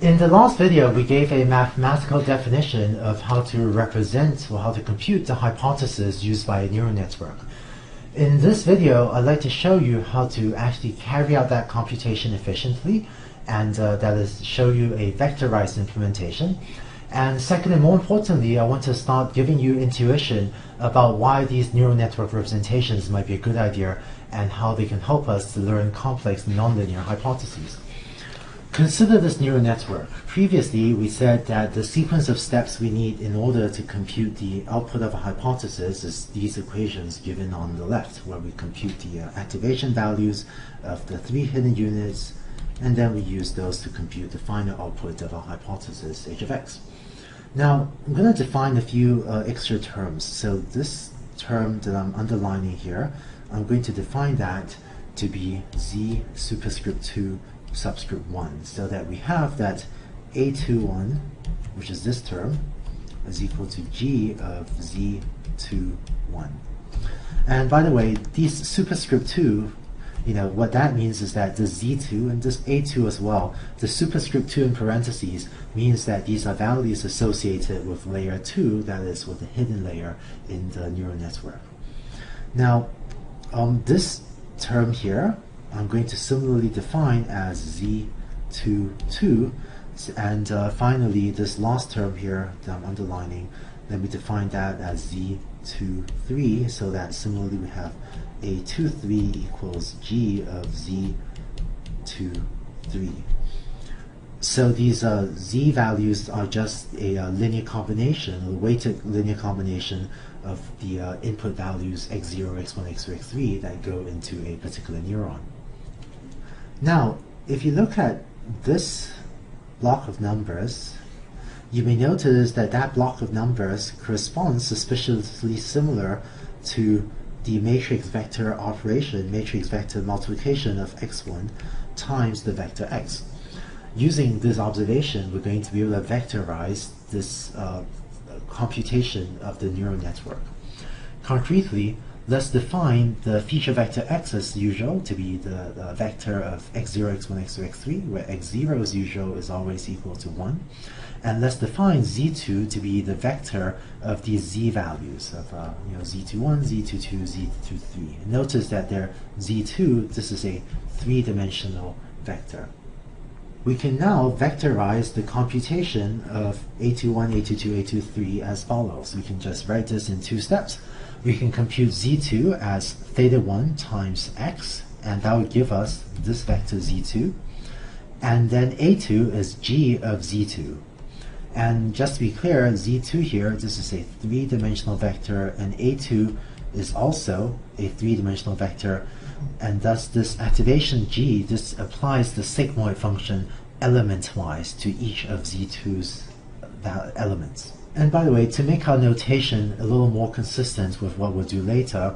In the last video, we gave a mathematical definition of how to represent or how to compute the hypothesis used by a neural network. In this video, I'd like to show you how to actually carry out that computation efficiently, and that is show you a vectorized implementation. And second, and more importantly, I want to start giving you intuition about why these neural network representations might be a good idea and how they can help us to learn complex nonlinear hypotheses. Consider this neural network. Previously, we said that the sequence of steps we need in order to compute the output of a hypothesis is these equations given on the left, where we compute the activation values of the 3 hidden units, and then we use those to compute the final output of our hypothesis, h of x. Now, I'm going to define a few extra terms. So this term that I'm underlining here, I'm going to define that to be z superscript 2 subscript 1, so that we have that a21, which is this term, is equal to g of z21. And by the way, these superscript 2, what that means is that the z2 and this a2 as well, the superscript 2 in parentheses means that these are values associated with layer 2, that is with the hidden layer in the neural network. Now, this term here, I'm going to similarly define as z22, and finally this last term here that I'm underlining, let me define that as z23, so that similarly we have a23 equals g of z23. So these z values are just a linear combination, a weighted linear combination of the input values x0, x1, x2, x3 that go into a particular neuron. Now, if you look at this block of numbers, you may notice that that block of numbers corresponds suspiciously similar to the matrix vector operation, matrix vector multiplication of x1 times the vector x. Using this observation, we're going to be able to vectorize this computation of the neural network. Concretely, let's define the feature vector x as usual to be the vector of x0, x1, x2, x3, where x0 as usual is always equal to 1. And let's define z2 to be the vector of these z values of z21, z22, z23. Notice that there z2, this is a 3-dimensional vector. We can now vectorize the computation of a21, a22, a23 as follows. We can just write this in 2 steps. We can compute z2 as theta1 times x, and that would give us this vector z2. And then a2 is g of z2. And just to be clear, z2 here, this is a 3-dimensional vector, and a2 is also a 3-dimensional vector, and thus this activation g, this applies the sigmoid function element-wise to each of z2's elements. And by the way, to make our notation a little more consistent with what we'll do later,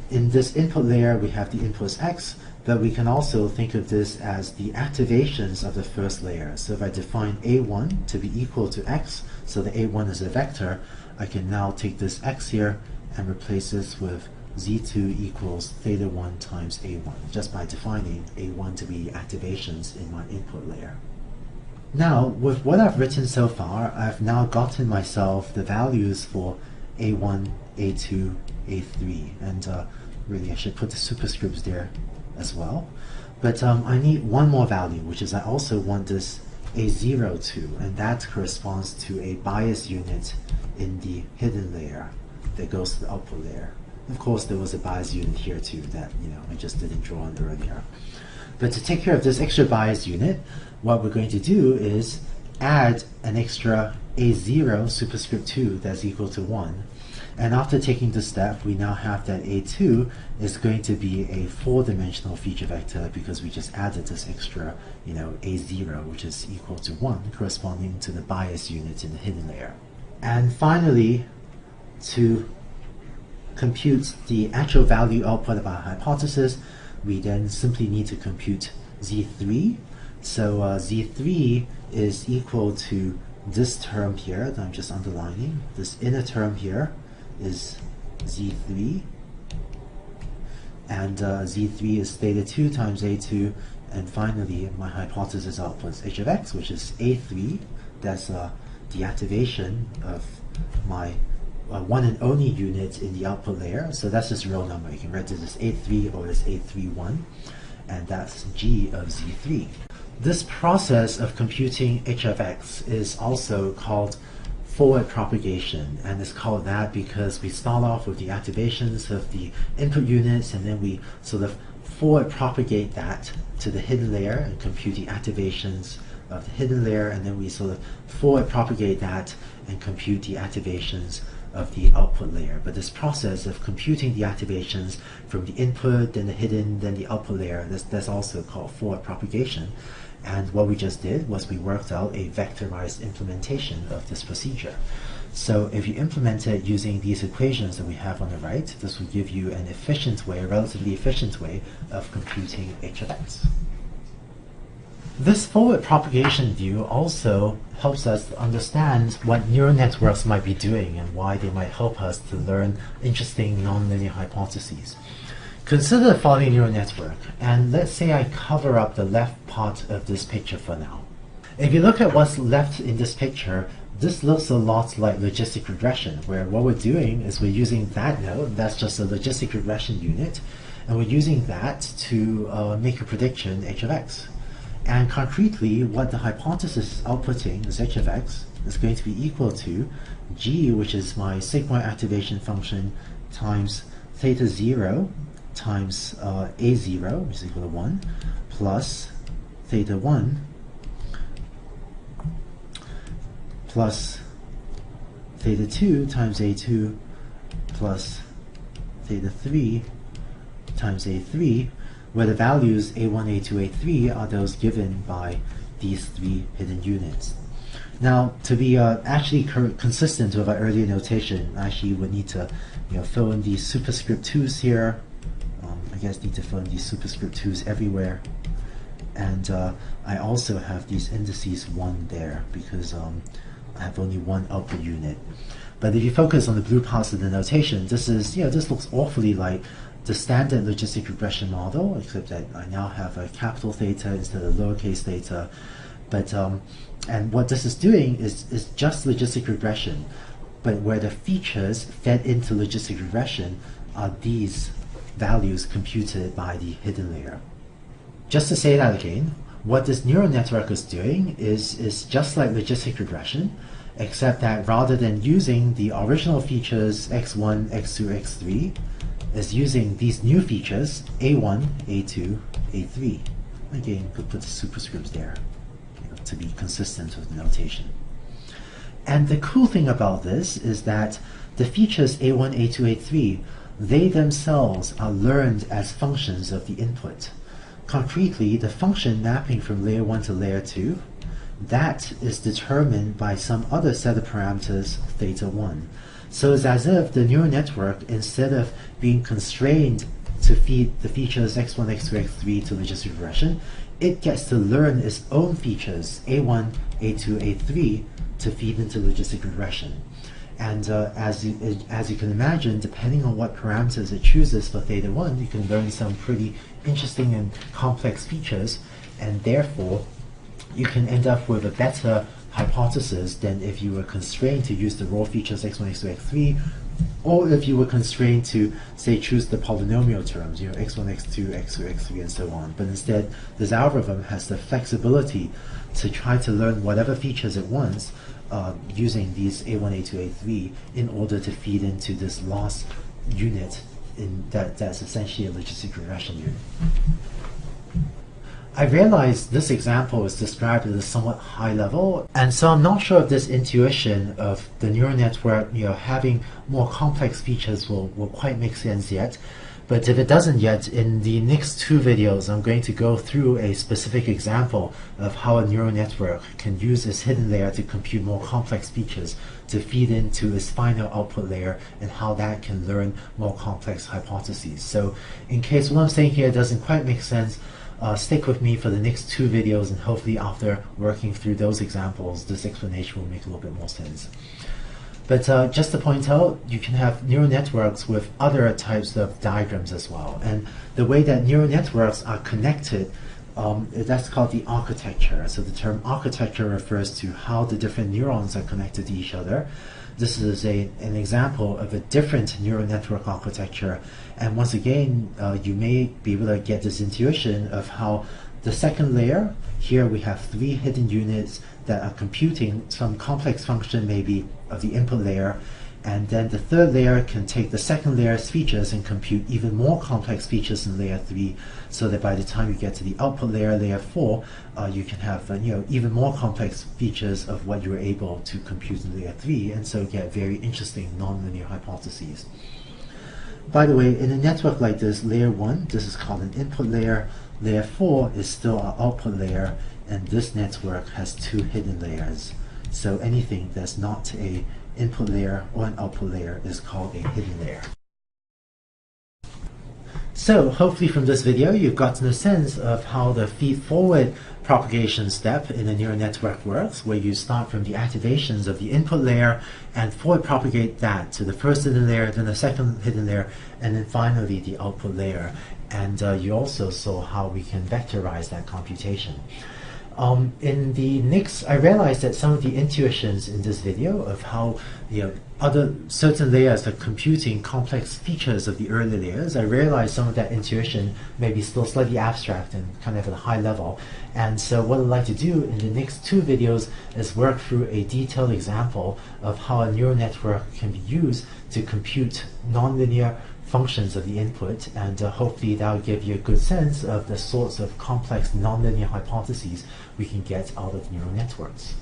in this input layer we have the inputs x, but we can also think of this as the activations of the first layer. So if I define a1 to be equal to x, so the a1 is a vector, I can now take this x here and replace this with z2 equals theta1 times a1, just by defining a1 to be activations in my input layer. Now, with what I've written so far, I've now gotten myself the values for a1, a2, a3, and really I should put the superscripts there as well. But I need one more value, which is I also want this a0 to, and that corresponds to a bias unit in the hidden layer that goes to the output layer. Of course, there was a bias unit here too that I just didn't draw on earlier. But to take care of this extra bias unit, what we're going to do is add an extra a0 superscript 2 that's equal to 1. And after taking this step, we now have that a2 is going to be a 4-dimensional feature vector because we just added this extra, a0, which is equal to 1, corresponding to the bias unit in the hidden layer. And finally, to compute the actual value output of our hypothesis, we then simply need to compute z3. So z3 is equal to this term here that I'm just underlining. This inner term here is z3, and z3 is theta2 times a2, And finally, my hypothesis outputs h of x, which is A3. That's the activation of my one and only unit in the output layer. So that's just real number. You can write it as A3 or as A31. And that's G of Z3. This process of computing h of x is also called forward propagation, and it's called that because we start off with the activations of the input units, and then we sort of forward propagate that to the hidden layer and compute the activations of the hidden layer, and then we sort of forward propagate that and compute the activations of the output layer. But this process of computing the activations from the input, then the hidden, then the output layer, that's also called forward propagation. And what we just did was we worked out a vectorized implementation of this procedure. So if you implement it using these equations that we have on the right, this will give you an efficient way, a relatively efficient way of computing h of x. This forward propagation view also helps us to understand what neural networks might be doing and why they might help us to learn interesting nonlinear hypotheses. Consider the following neural network, and let's say I cover up the left part of this picture for now. If you look at what's left in this picture, this looks a lot like logistic regression, where what we're doing is we're using that node, that's just a logistic regression unit, and we're using that to make a prediction h of x. And concretely, what the hypothesis is outputting is h of x is going to be equal to g, which is my sigmoid activation function, times theta 0 times a0, which is equal to 1, plus theta 1 plus theta 2 times a2 plus theta 3 times a3, where the values a1, a2, a3 are those given by these three hidden units. Now, to be actually consistent with our earlier notation, I actually would need to fill in these superscript 2's here. I guess need to fill in these superscript 2's everywhere. And I also have these indices 1 there because I have only one output unit. But if you focus on the blue parts of the notation, this is, this looks awfully like the standard logistic regression model, except that I now have a capital theta instead of lowercase theta. But and what this is doing is just logistic regression, but where the features fed into logistic regression are these values computed by the hidden layer. Just to say that again, what this neural network is doing is just like logistic regression, except that rather than using the original features x1, x2, x3, is using these new features a1, a2, a3. Again, you could put the superscripts there to be consistent with the notation. And the cool thing about this is that the features a1, a2, a3, they themselves are learned as functions of the input. Concretely, the function mapping from layer 1 to layer 2, that is determined by some other set of parameters, theta 1. So it's as if the neural network, instead of being constrained to feed the features x1, x2, x3 to logistic regression, it gets to learn its own features, a1, a2, a3, to feed into logistic regression. And as you can imagine, depending on what parameters it chooses for theta 1, you can learn some pretty interesting and complex features, and therefore you can end up with a better hypothesis than if you were constrained to use the raw features x1, x2, x3, or if you were constrained to, say, choose the polynomial terms, x1, x2, x2, x3, and so on. But instead, this algorithm has the flexibility to try to learn whatever features it wants using these a1, a2, a3 in order to feed into this loss unit that's essentially a logistic regression unit. I realize this example is described at a somewhat high level, and so I'm not sure if this intuition of the neural network having more complex features will quite make sense yet. But if it doesn't yet, in the next 2 videos I'm going to go through a specific example of how a neural network can use its hidden layer to compute more complex features to feed into its final output layer, and how that can learn more complex hypotheses. So in case what I'm saying here doesn't quite make sense, stick with me for the next 2 videos, and hopefully after working through those examples, this explanation will make a little bit more sense. But just to point out, you can have neural networks with other types of diagrams as well. And the way that neural networks are connected That's called the architecture. So the term architecture refers to how the different neurons are connected to each other. This is an example of a different neural network architecture. And once again, you may be able to get this intuition of how the second layer, here we have 3 hidden units that are computing some complex function maybe of the input layer, and then the third layer can take the second layer's features and compute even more complex features in layer 3, so that by the time you get to the output layer, layer 4, you can have even more complex features of what you were able to compute in layer 3, and so get very interesting nonlinear hypotheses. By the way, in a network like this, layer 1, this is called an input layer, layer 4 is still our output layer, and this network has 2 hidden layers. So anything that's not a input layer or an output layer is called a hidden layer. So hopefully from this video you've gotten a sense of how the feed-forward propagation step in a neural network works, where you start from the activations of the input layer and forward propagate that to the first hidden layer, then the second hidden layer, and then finally the output layer. And you also saw how we can vectorize that computation. In the next, I realized that some of the intuitions in this video of how other certain layers are computing complex features of the early layers, I realized some of that intuition may be still slightly abstract and kind of at a high level. And so what I'd like to do in the next 2 videos is work through a detailed example of how a neural network can be used to compute nonlinear functions of the input, and hopefully that will give you a good sense of the sorts of complex nonlinear hypotheses we can get out of neural networks.